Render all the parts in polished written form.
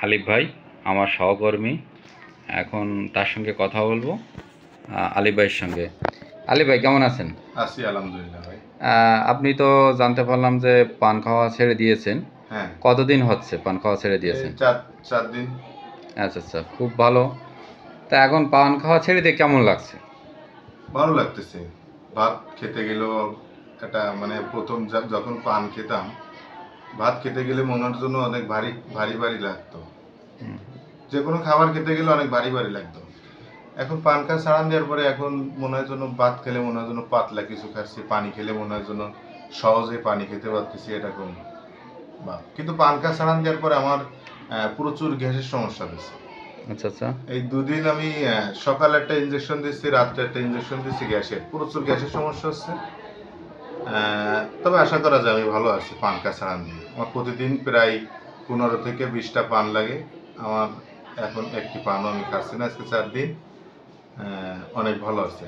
আলিফ ভাই আমার সহকর্মী। এখন তার সঙ্গে কথা বলবো, আলিফ ভাইয়ের সঙ্গে। আলিফ ভাই কেমন আছেন? আছি আলহামদুলিল্লাহ ভাই। আপনি তো জানতে পারলাম যে পান খাওয়া ছেড়ে দিয়েছেন। হ্যাঁ, কতদিন হচ্ছে পান খাওয়া ছেড়ে এই দিয়েছেন? 4 দিন। আচ্ছা আচ্ছা, খুব ভালো। তা এখন পান খাওয়া ছেড়ে দিয়ে কেমন লাগছে? ভালো লাগতেছে। ভাত খেতে গেলেও একটা মানে প্রথম যখন পান খেতাম, ভাত খেতে গেলে মনের জন্য অনেক ভারী ভারী ভারী লাগতো। হুম। যে কোনো খাবার খেতে গেলে অনেক ভারী ভারী লাগতো। এখন পান খাওয়া ছাড়ান দেওয়ার পরে এখন মনে হয় যেন ভাত খেলে মনে হয় যেন পাতলা কিছু খাচ্ছি, পানি খেলে মনে হয় যেন সহজে পানি খেতে পারতেছি এরকম ভাব। কিন্তু পান খাওয়া ছাড়ান দেওয়ার পরে আমার প্রচুর গ্যাসের সমস্যা হয়েছে। আচ্ছা আচ্ছা। এই দুদিন আমি সকালে একটা ইঞ্জেকশন দিচ্ছি, রাত্রে একটা ইঞ্জেকশন দিচ্ছি, প্রচুর গ্যাসের সমস্যা হচ্ছে। তবে আশা করা যায় আমি ভালো আছি পান খাওয়া ছাড়ান দিয়ে। আমার প্রতিদিন প্রায় 15 থেকে 20টা পান লাগে। আমার এখন একটি পানও আমি খাচ্ছি না আজকে 4 দিন। অনেক ভালো আছে।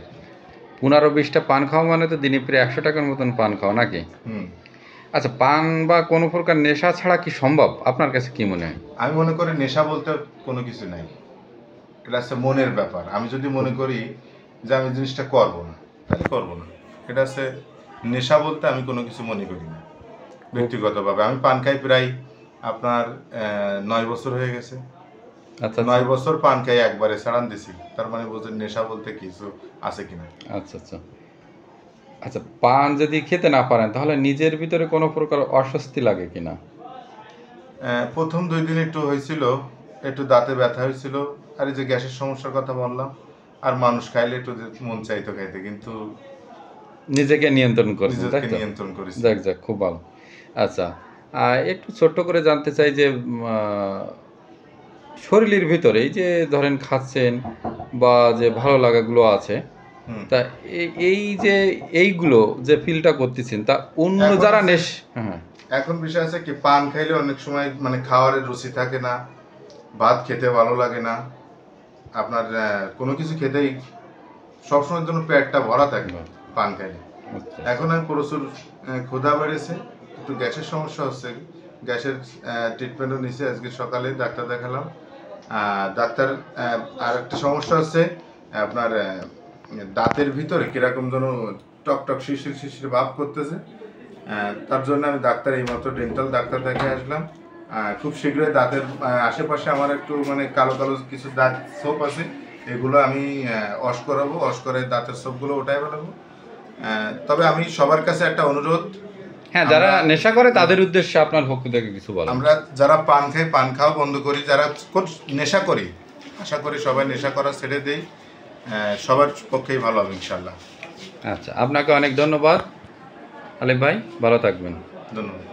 15-20টা পান খাওয়া মানে তো দিনে প্রায় 100 টাকার মতন পান খাওয়া নাকি? হুম। আচ্ছা, পান বা কোনো প্রকার নেশা ছাড়া কি সম্ভব আপনার কাছে কি মনে হয়? আমি মনে করি নেশা বলতে কোনো কিছু নাই। এটা হচ্ছে মনের ব্যাপার। আমি যদি মনে করি যে আমি জিনিসটা করব না, তাহলে করব না। এটা হচ্ছে নেশা বলতে আমি কোনো কিছু মনে করি না ব্যক্তিগতভাবে। আমি পান খাই প্রায় আপনার 9 বছর হয়ে গেছে। আচ্ছা 9 বছর পান খাই একবারে ছাড়ান দিছি। তার মানে বুঝেন নেশা বলতে কিছু আছে কিনা। আচ্ছা আচ্ছা। আচ্ছা, পান যদি খেতে না পারেন তাহলে নিজের ভিতরে কোনো প্রকার অস্বস্তি লাগে কিনা? প্রথম 2 দিন একটু হয়েছিল, একটু দাঁতে ব্যথা হয়েছিল। আর এই যে গ্যাসের সমস্যার কথা বললাম। আর মানুষ খাইলে একটু যে মন চাইতো খাইতে, কিন্তু নিজেকে নিয়ন্ত্রণ করছেন, তাই নিজেকে তো? নিয়ন্ত্রণ করেছি। যাক যাক, খুব ভালো। আচ্ছা, একটু ছোট্ট করে জানতে চাই যে শরীরের ভিতরে এই যে ধরেন খাচ্ছেন বা যে ভালো লাগাগুলো আছে, হুম। তা এই যে এইগুলো যে ফিলটা করতেছেন তা অন্য এখন যারা আছে হ্যাঁ এখন বিষয় আছে কি, পান খাইলে অনেক সময় মানে খাওয়ারের রুচি থাকে না, ভাত খেতে ভালো লাগে না, আপনার কোনো কিছু খেতেই সবসময়ের জন্য পেটটা ভরা থাকে বাহ, পান খাইলে। আচ্ছা এখন আমি প্রচুর ক্ষুধা বেড়েছে, একটু গ্যাসের সমস্যা হচ্ছে। গ্যাসের ট্রিটমেন্টও নিয়েছি, আজকে সকালে ডাক্তার দেখালাম। ডাক্তার আর একটা সমস্যা হচ্ছে আপনার দাঁতের ভিতরে কিরকম যেন টকটক শিশির শিশির ভাব করতেছে। তার জন্য আমি ডাক্তার এইমাত্র ডেন্টাল ডাক্তার দেখে আসলাম। খুব শীঘ্রই দাঁতের আশেপাশে আমার একটু মানে কালো কালো কিছু দাঁত ছোপ আছে, এগুলো আমি ওয়াশ করাবো, ওয়াশ করে দাঁতের ছোপগুলো ওঠাই ফেলাবো। তবে আমি সবার কাছে একটা অনুরোধ, হ্যাঁ, যারা আমরা নেশা করে তাদের উদ্দেশ্যে আপনার পক্ষ থেকে কিছু বলেন। আমরা যারা পান খাই পান খাওয়া বন্ধ করি, যারা নেশা করি আশা করি সবাই নেশা করা ছেড়ে দেই। সবার পক্ষেই ভালো হবে ইনশাল্লাহ। আচ্ছা, আপনাকে অনেক ধন্যবাদ আলিফ ভাই, ভালো থাকবেন। ধন্যবাদ।